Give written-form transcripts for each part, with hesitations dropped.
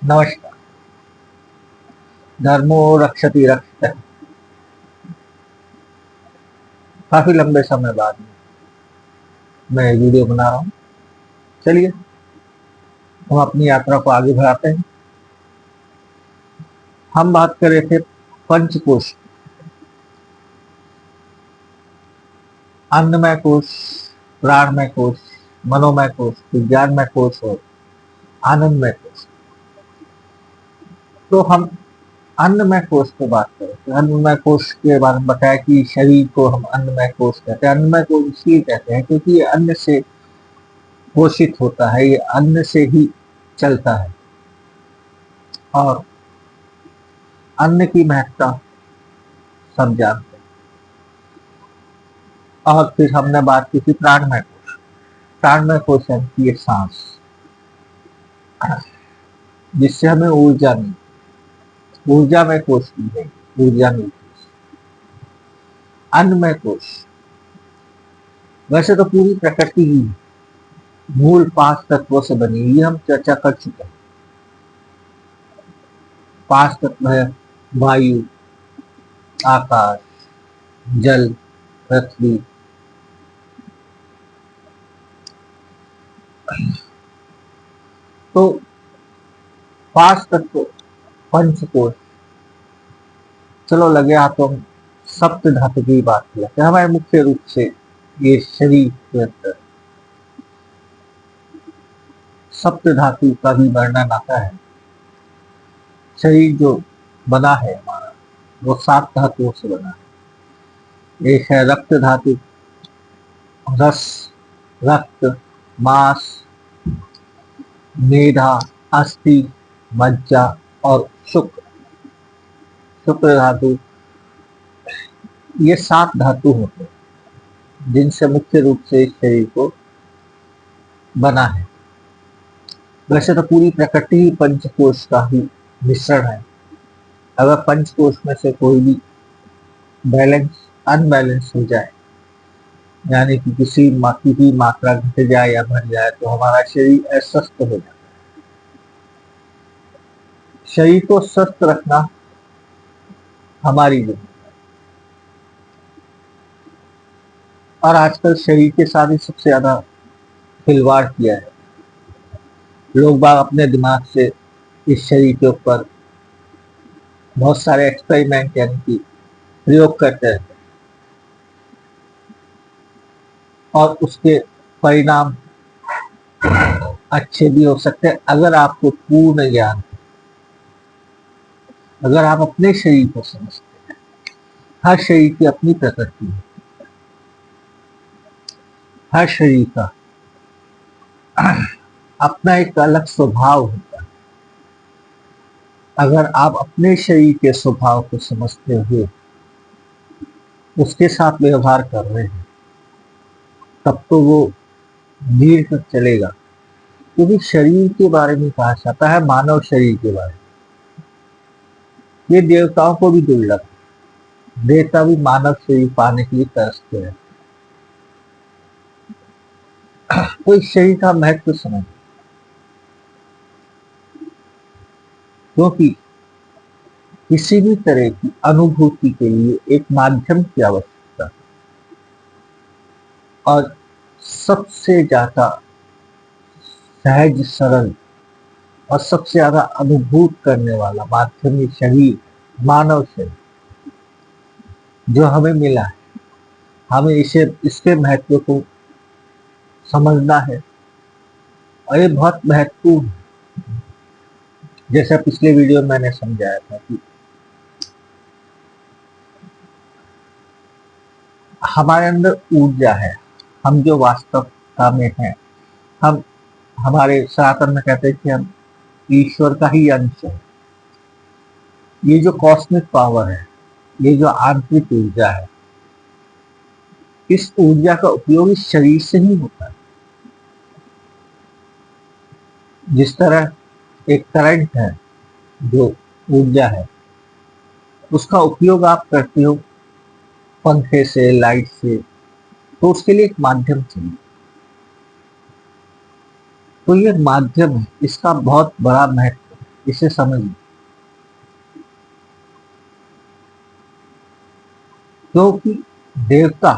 नमस्कार। धर्मो रक्षति रक्षितः। काफी लंबे समय बाद मैं वीडियो बना रहा हूँ। चलिए हम अपनी यात्रा को आगे बढ़ाते हैं। हम बात कर रहे थे पंचकोश, अन्नमय कोश, प्राणमय कोश, मनोमय कोश, विज्ञानमय कोश और आनंदमय कोश। तो हम अन्नमय कोश को बात करें तो अन्नमय कोश के बारे में बताया कि शरीर को हम अन्नमय कोश कहते हैं। अन्नमय कोश इसलिए कहते हैं क्योंकि ये अन्न से पोषित होता है, ये अन्न से ही चलता है और अन्न की महत्ता सब जानते हैं। और फिर हमने बात की थी प्राणमय कोश। प्राणमय कोश है ये सांस, जिससे हमें ऊर्जा मिलती। ऊर्जामय कोश भी है, ऊर्जा मिलती। अन्नमय कोश वैसे तो पूरी प्रकृति ही मूल 5 तत्वों से बनी हुई, हम चर्चा कर चुके हैं। 5 तत्व है वायु, आकाश, जल, पृथ्वी। तो 5 तत्व पंचकोश। चलो लगे हाथों हम सप्त धातु की बात करते हैं। हमारे मुख्य रूप से ये शरीर के अंदर सप्त धातु का भी वर्णन आता है। शरीर जो बना है हमारा वो 7 धातुओं से बना है। एक है रक्त धातु, रस, रक्त, मांस, मेधा, अस्थि, मज्जा और शुक्र। शुक्र धातु, ये 7 धातु होते हैं जिनसे मुख्य रूप से इस शरीर को बना है। वैसे तो पूरी प्रकृति ही पंचकोश का ही मिश्रण है। अगर पंचकोश में से कोई भी बैलेंस अनबैलेंस हो जाए, यानी कि किसी की मात्रा घट जाए या बढ़ जाए, तो हमारा शरीर अस्वस्थ हो जाता है। शरीर को स्वस्थ रखना हमारी जिम्मेदारी। और आजकल शरीर के साथ ही सबसे ज्यादा खिलवाड़ किया है। लोग बाग अपने दिमाग से इस शरीर के ऊपर बहुत सारे एक्सपेरिमेंट यानी कि प्रयोग करते हैं और उसके परिणाम अच्छे भी हो सकते हैं अगर आपको पूर्ण ज्ञान, अगर आप अपने शरीर को समझते हैं। हर शरीर की अपनी प्रकृति है, हर शरीर का अपना एक अलग स्वभाव होता है। अगर आप अपने शरीर के स्वभाव को समझते हुए उसके साथ व्यवहार कर रहे हैं, तब तो वो देर तक चलेगा। क्योंकि शरीर के बारे में कहा जाता है, मानव शरीर के बारे में, ये देवताओं को भी दुर्लभ है। देवता भी मानव शरीर पाने के लिए तरसते हैं। तो इस शरीर का महत्व समझ, क्योंकि किसी भी तरह की अनुभूति के लिए एक माध्यम की आवश्यकता है और सबसे ज्यादा सहज, सरल और सबसे ज्यादा अनुभूत करने वाला माध्यम ये शरीर, मानव शरीर जो हमें मिला है। हमें इसके महत्व को समझना है और ये बहुत महत्वपूर्ण है। जैसा पिछले वीडियो में मैंने समझाया था कि हमारे अंदर ऊर्जा है। हम जो वास्तवता में हैं, हम हमारे सनातन में कहते हैं कि हम ईश्वर का ही अंश है। ये जो कॉस्मिक पावर है, ये जो आंतरिक ऊर्जा है, इस ऊर्जा का उपयोग इस शरीर से ही होता है। जिस तरह एक करंट है जो ऊर्जा है, उसका उपयोग आप करते हो पंखे से, लाइट से, तो उसके लिए एक माध्यम चाहिए। तो ये माध्यम है, इसका बहुत बड़ा महत्व है। इसे समझिए। क्योंकि देवता,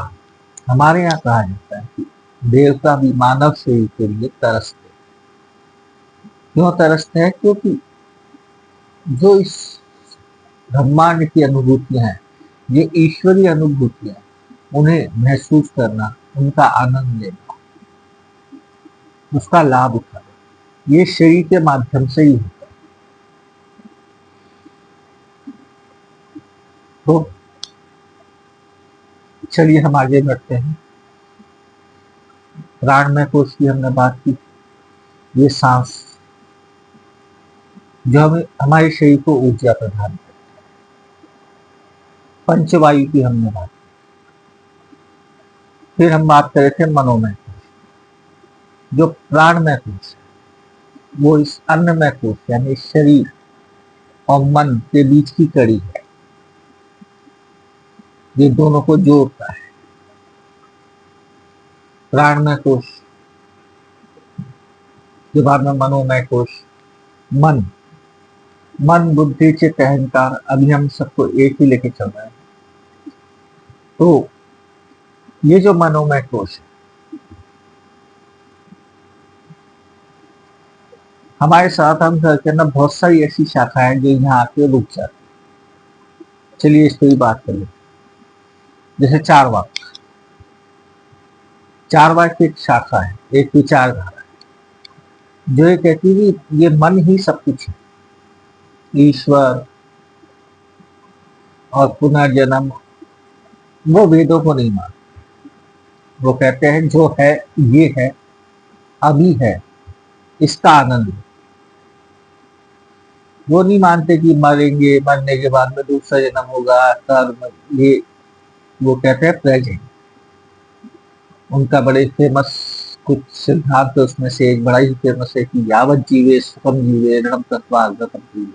हमारे यहाँ कहा जाता है कि देवता भी मानव शरीर के लिए तरसते। क्यों तरसते हैं? क्योंकि जो इस ब्रह्मांड की अनुभूतियां हैं, ये ईश्वरीय अनुभूतियां, उन्हें महसूस करना, उनका आनंद लेना, उसका लाभ उठाना, ये शरीर के माध्यम से ही होता है। तो चलिए हम आगे बढ़ते हैं। प्राणमय कोश की हमने बात की, ये सांस जो हमें हमारे शरीर को ऊर्जा प्रदान करती है। पंचवायु की हमने बात की। फिर हम बात कर रहे थे मनोमय कोश। जो प्राणमय कोश है वो इस अन्नमय कोश यानी शरीर और मन के बीच की कड़ी है, ये दोनों को जोड़ता है। प्राणमय कोश के बाद में मनोमय कोश, मन बुद्धि चित्त अहंकार, अभी हम सबको एक ही लेके चल रहे हैं। तो ये जो मनोमय कोश है, हमारे साथ हम करके ना बहुत सारी ऐसी शाखाएं जो यहाँ आके रुक जाती। चलिए इस पर भी बात करें। जैसे चार वाक की एक शाखा है, एक विचारधारा है जो ये कहती है कि ये मन ही सब कुछ है, ईश्वर और पुनर्जन्म, वो वेदों को नहीं मानते। वो कहते हैं जो है ये है, अभी है, इसका आनंद लो। वो नहीं मानते कि मरेंगे, मरने के बाद में दूसरा जन्म होगा, कर्म, ये वो कहते हैं प्रेजेंट। उनका बड़े फेमस कुछ सिद्धांत है, उसमें से एक बड़ा ही फेमस है कि यावत जीवे सुखम जीवे ऋणम तत्वागतम जीवे।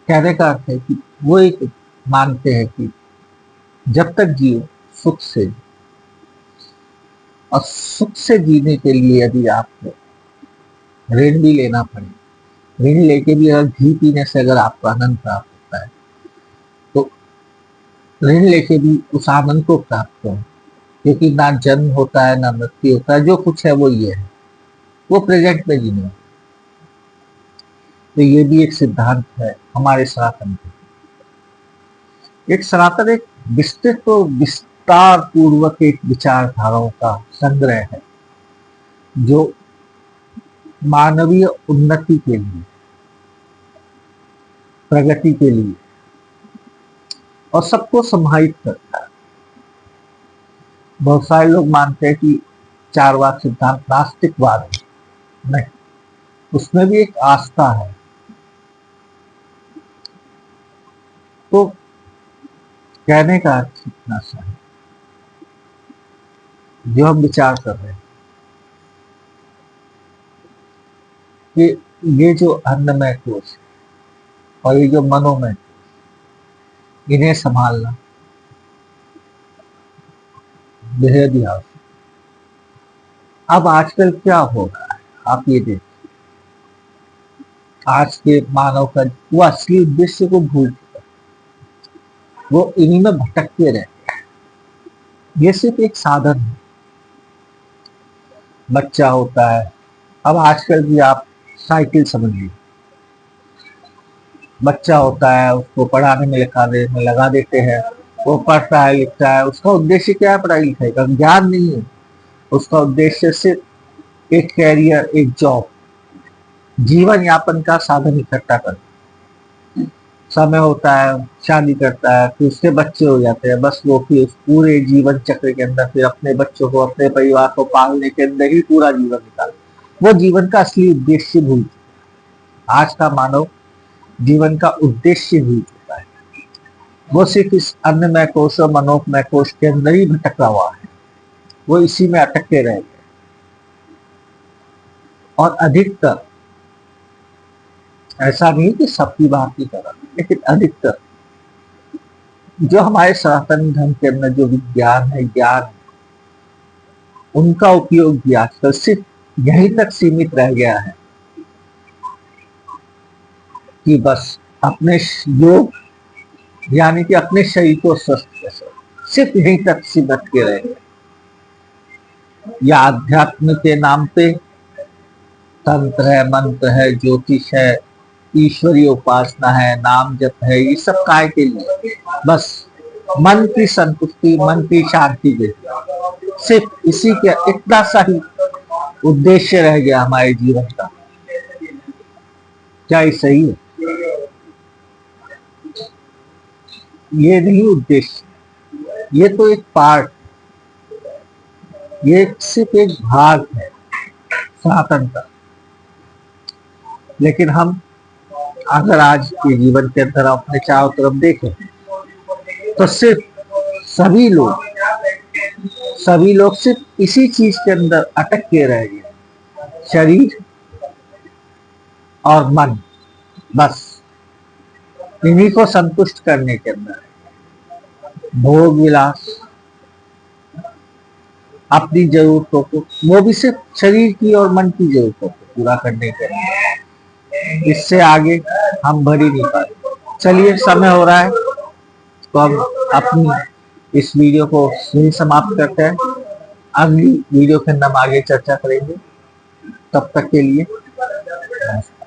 कहने का अर्थ है कि वो एक मानते हैं कि जब तक जियो सुख से, और सुख से जीने के लिए यदि आपको ऋण भी लेना पड़े, ऋण लेके भी अगर घी पीने से अगर आपको आनंद प्राप्त होता है, तो ऋण लेके भी उस आनंद को प्राप्त करो। क्योंकि ना जन्म होता है ना मृत्यु होता है, जो कुछ है वो ये है, वो प्रेजेंट में जीने। तो ये भी एक सिद्धांत है हमारे सनातन का। एक सनातन एक विस्तृत और विस्तार पूर्वक एक विचारधाराओं का संग्रह है जो मानवीय उन्नति के लिए, प्रगति के लिए और सबको समाहित करता है। बहुत सारे लोग मानते हैं कि चारवाक सिद्धांत नास्तिकवाद है, नहीं, उसमें भी एक आस्था है। तो कहने का अर्थ इतना सा है, जो हम विचार कर रहे हैं कि ये जो अन्नमय कोश और ये जो मनोमय, इन्हें संभालना बेहद ही आवश्यक। अब आजकल क्या हो रहा है, आप ये देखिए, आज के मानव का वो असली उद्देश्य को भूल चुका, वो इन्हीं में भटकते रहते हैं। ये सिर्फ एक साधन है। बच्चा होता है, अब आजकल की आप साइकिल समझिए, बच्चा होता है, उसको पढ़ाने में लिखाने में लगा देते हैं, वो पढ़ता है लिखता है, उसका उद्देश्य क्या है? पढ़ाई लिखाई का ज्ञान नहीं है, उसका उद्देश्य सिर्फ एक कैरियर, एक जॉब, जीवन यापन का साधन इकट्ठा करना। समय होता है, शादी करता है, फिर उसके बच्चे हो जाते हैं, बस वो फिर उस पूरे जीवन चक्र के अंदर फिर अपने बच्चों को, अपने परिवार को पालने के अंदर ही पूरा जीवन निकाल, वो जीवन का असली उद्देश्य भूल चुका है। आज का मानव जीवन का उद्देश्य भूल चुका है, वो सिर्फ इस अन्नमय कोश और मनोमय कोश के अंदर ही भटका हुआ है, वो इसी में अटकते रह गए। और अधिकतर, ऐसा नहीं कि सबकी बात की तरह, लेकिन अधिकतर जो हमारे सनातन धर्म के अंदर जो विज्ञान है, ज्ञान है, उनका उपयोग भी आजकल सिर्फ यहीं तक सीमित रह गया है कि बस अपने योग यानी कि अपने शरीर को स्वस्थ कैसे, सिर्फ यहीं तक सीमित के रहे। या अध्यात्म के नाम पे तंत्र है, मंत्र है, ज्योतिष है, ईश्वरीय उपासना है, नाम जप है, ये सब काय के लिए? बस मन की संतुष्टि, मन की शांति के लिए। सिर्फ इसी के इतना सा ही उद्देश्य रह गया हमारे जीवन का। क्या ये सही है? ये नहीं उद्देश्य, ये तो एक पार्ट, ये सिर्फ एक भाग है सनातन का। लेकिन हम अगर आज के जीवन के अंदर अपने चारों तरफ देखें तो सिर्फ सभी लोग सिर्फ इसी चीज के अंदर अटक के रह गए, शरीर और मन, बस इन्हीं को संतुष्ट करने के अंदर भोग विलास, अपनी जरूरतों को, वो भी सिर्फ शरीर की और मन की जरूरतों को पूरा करने के अंदर। इससे आगे हम बढ़ ही नहीं पाए। चलिए, समय हो रहा है तो हम अपनी इस वीडियो को यही समाप्त करते हैं। अगली वीडियो के अंदर हम आगे चर्चा करेंगे। तब तक के लिए नमस्कार।